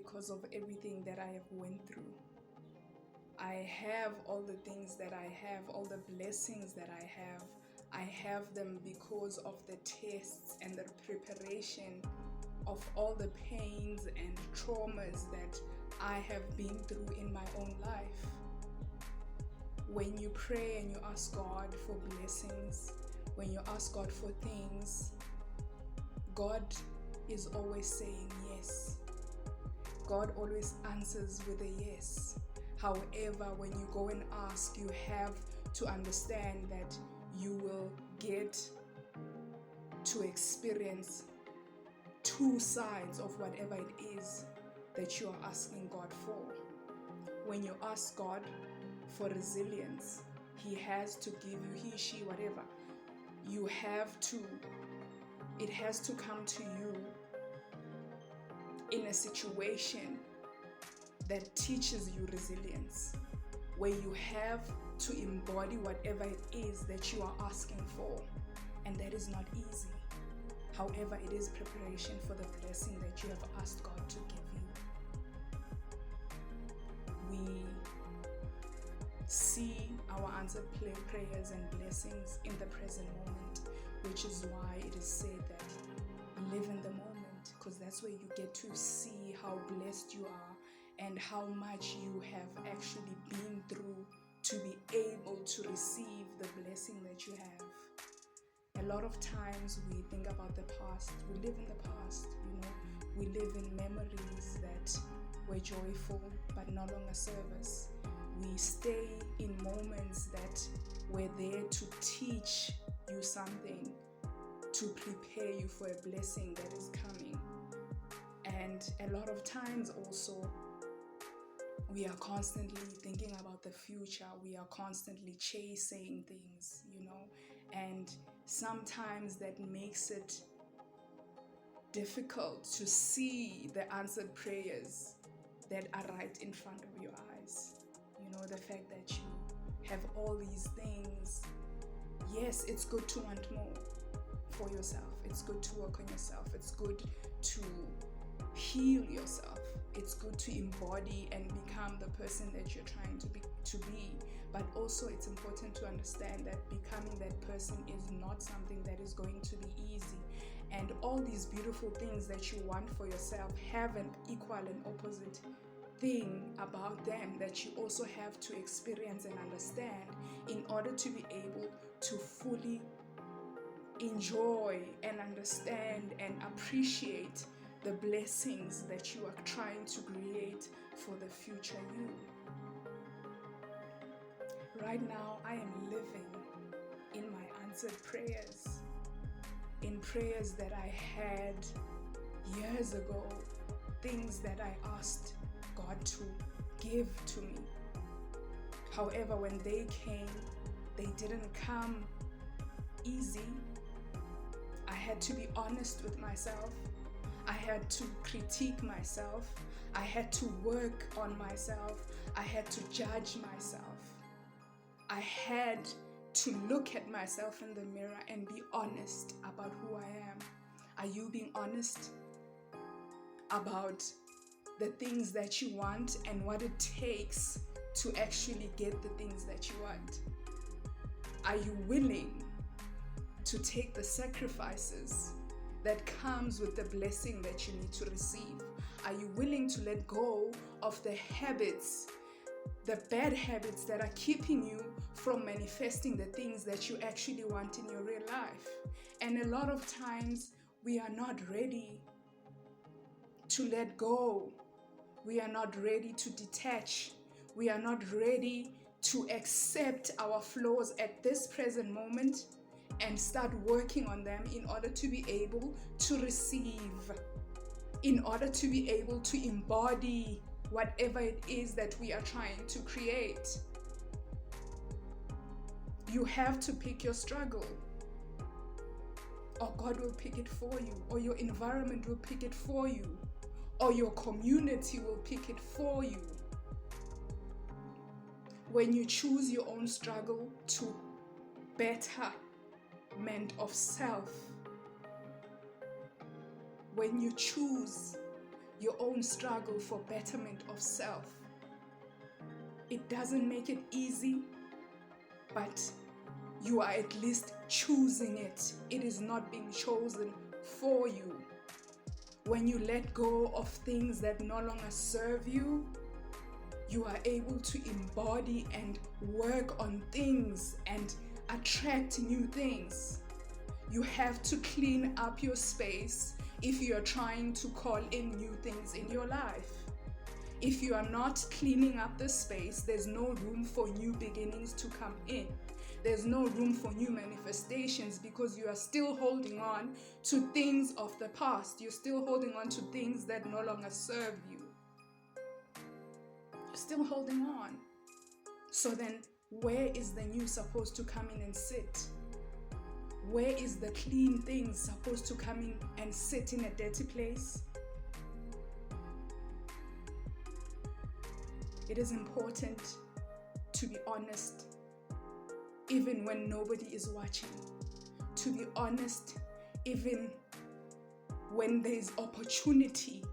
because of everything that I have went through. I have all the things that I have, all the blessings that I have. I have them because of the tests and the preparation of all the pains and traumas that I have been through in my own life. When you pray and you ask God for blessings, when you ask God for things, God is always saying yes. God always answers with a yes. However, when you go and ask, you have to understand that you will get to experience two sides of whatever it is that you are asking God for. When you ask God for resilience, He has to give you, he, she, whatever. It has to come to you in a situation that teaches you resilience, where you have to embody whatever it is that you are asking for. And that is not easy. However, it is preparation for the blessing that you have asked God to give you. We see our answered prayers and blessings in the present moment, which is why it is said that live in the moment, because that's where you get to see how blessed you are and how much you have actually been through to be able to receive the blessing that you have. A lot of times we think about the past, we live in the past, we live in memories that were joyful but no longer serve us. We stay in moments that were there to teach you something, to prepare you for a blessing that is coming. And a lot of times also, we are constantly thinking about the future. We are constantly chasing things, and sometimes that makes it difficult to see the answered prayers that are right in front of your eyes. The fact that you have all these things. Yes, it's good to want more for yourself. It's good to work on yourself. It's good to heal yourself. It's good to embody and become the person that you're trying to be. But also it's important to understand that becoming that person is not something that is going to be easy. And all these beautiful things that you want for yourself have an equal and opposite thing about them that you also have to experience and understand in order to be able to fully enjoy and understand and appreciate the blessings that you are trying to create for the future you. Right now, I am living in my answered prayers, in prayers that I had years ago, things that I asked God to give to me. However, when they came, they didn't come easy. I had to be honest with myself. I had to critique myself. I had to work on myself. I had to judge myself. I had to look at myself in the mirror and be honest about who I am. Are you being honest about the things that you want and what it takes to actually get the things that you want? Are you willing to take the sacrifices that comes with the blessing that you need to receive? Are you willing to let go of the habits, the bad habits that are keeping you from manifesting the things that you actually want in your real life? And a lot of times we are not ready to let go. We are not ready to detach. We are not ready to accept our flaws at this present moment and start working on them in order to be able to receive, in order to be able to embody whatever it is that we are trying to create. You have to pick your struggle, or God will pick it for you, or your environment will pick it for you, or your community will pick it for you. When you choose your own struggle to betterment of self, when you choose your own struggle for betterment of self. It doesn't make it easy, but you are at least choosing it. It is not being chosen for you. When you let go of things that no longer serve you, you are able to embody and work on things and attract new things. You have to clean up your space if you are trying to call in new things in your life. If you are not cleaning up the space, there's no room for new beginnings to come in. There's no room for new manifestations because you are still holding on to things of the past. You're still holding on to things that no longer serve you. You're still holding on. So then, where is the new supposed to come in and sit? Where is the clean things supposed to come in and sit in a dirty place? It is important to be honest, even when nobody is watching. To be honest, even when there is opportunity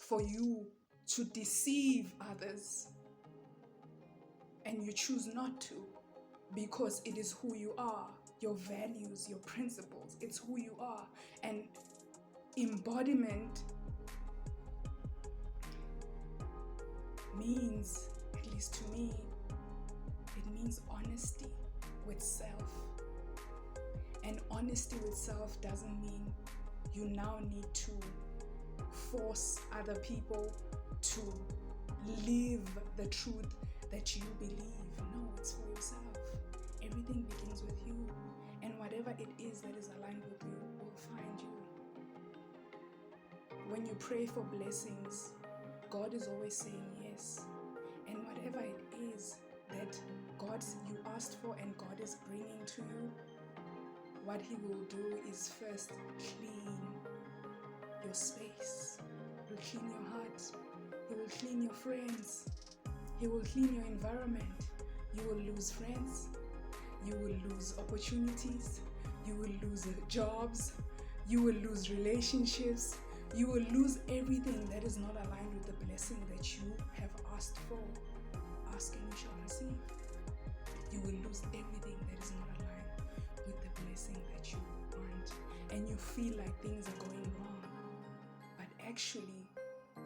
for you to deceive others, and you choose not to, because it is who you are, your values, your principles, it's who you are. And embodiment means, at least to me, it means honesty with self. And honesty with self doesn't mean you now need to force other people to live the truth that you believe. No, it's for yourself. Everything begins with you. And whatever it is that is aligned with you will find you. When you pray for blessings, God is always saying yes. And whatever it is that you asked for and God is bringing to you, what He will do is first clean your space. He will clean your heart. He will clean your friends. He will clean your environment. You will lose friends. You will lose opportunities. You will lose jobs. You will lose relationships. You will lose everything that is not aligned with the blessing that you have asked for. Ask and you shall receive. You will lose everything that is not aligned with the blessing that you want. And you feel like things are going wrong. But actually,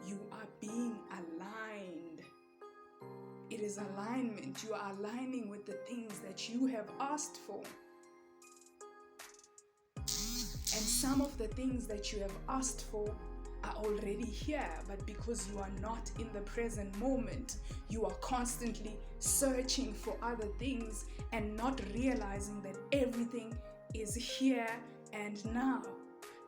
you are being aligned. It is alignment. You are aligning with the things that you have asked for. And some of the things that you have asked for are already here, but because you are not in the present moment, you are constantly searching for other things and not realizing that everything is here and now.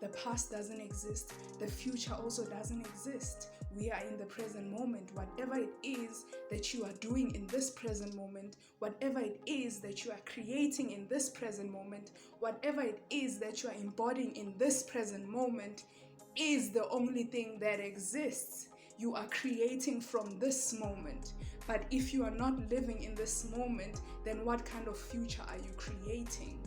The past doesn't exist. The future also doesn't exist. We are in the present moment. Whatever it is that you are doing in this present moment, whatever it is that you are creating in this present moment, whatever it is that you are embodying in this present moment is the only thing that exists. You are creating from this moment. But if you are not living in this moment, then what kind of future are you creating?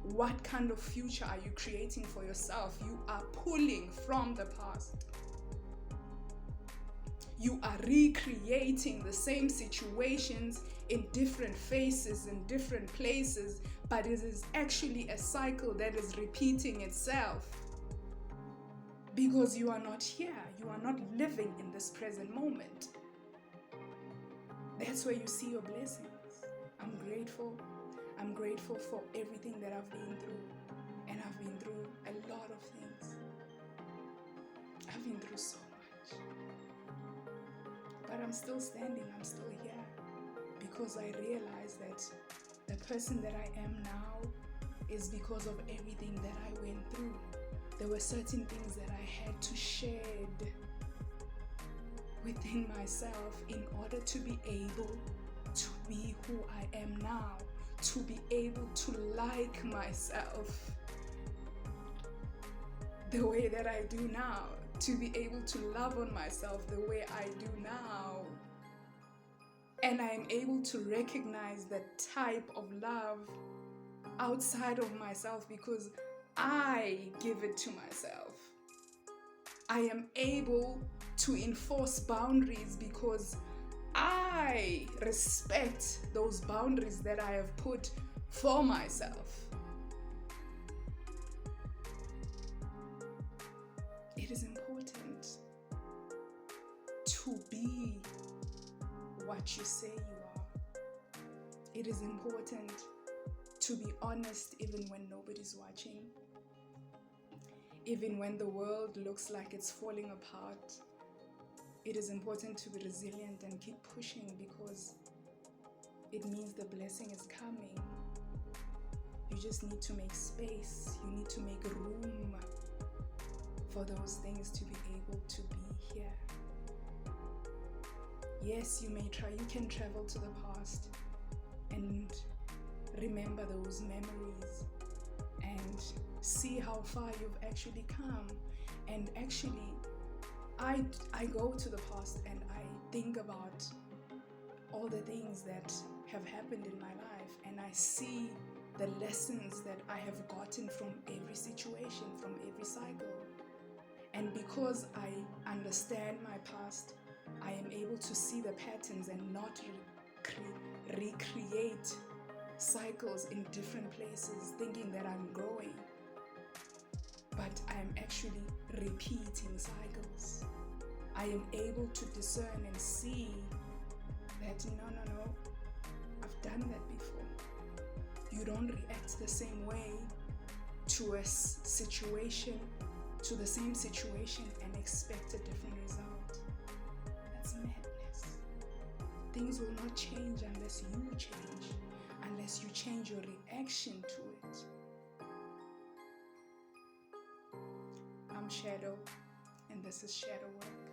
What kind of future are you creating for yourself? You are pulling from the past. You are recreating the same situations in different faces, in different places, but it is actually a cycle that is repeating itself. Because you are not here. You are not living in this present moment. That's where you see your blessings. I'm grateful. I'm grateful for everything that I've been through. And I've been through a lot of things. I've been through so much. But I'm still standing. I'm still here. Because I realize that the person that I am now is because of everything that I went through. There were certain things that I had to shed within myself in order to be able to be who I am now, to be able to like myself the way that I do now, to be able to love on myself the way I do now. And I'm able to recognize the type of love outside of myself because I give it to myself. I am able to enforce boundaries because I respect those boundaries that I have put for myself. It is important to be what you say you are. It is important to be honest even when nobody's watching. Even when the world looks like it's falling apart, it is important to be resilient and keep pushing because it means the blessing is coming. You just need to make space. You need to make room for those things to be able to be here. Yes, you can travel to the past and remember those memories and see how far you've actually come. And actually, I go to the past and I think about all the things that have happened in my life, and I see the lessons that I have gotten from every situation, from every cycle. And because I understand my past, I am able to see the patterns and not recreate cycles in different places thinking that I'm growing, but I'm actually repeating cycles. I am able to discern and see that no, I've done that before. You don't react the same way to a situation, to the same situation and expect a different result. That's madness. Things will not change unless you change, unless you change your reaction to it. I'm Shadow, and this is Shadow Work.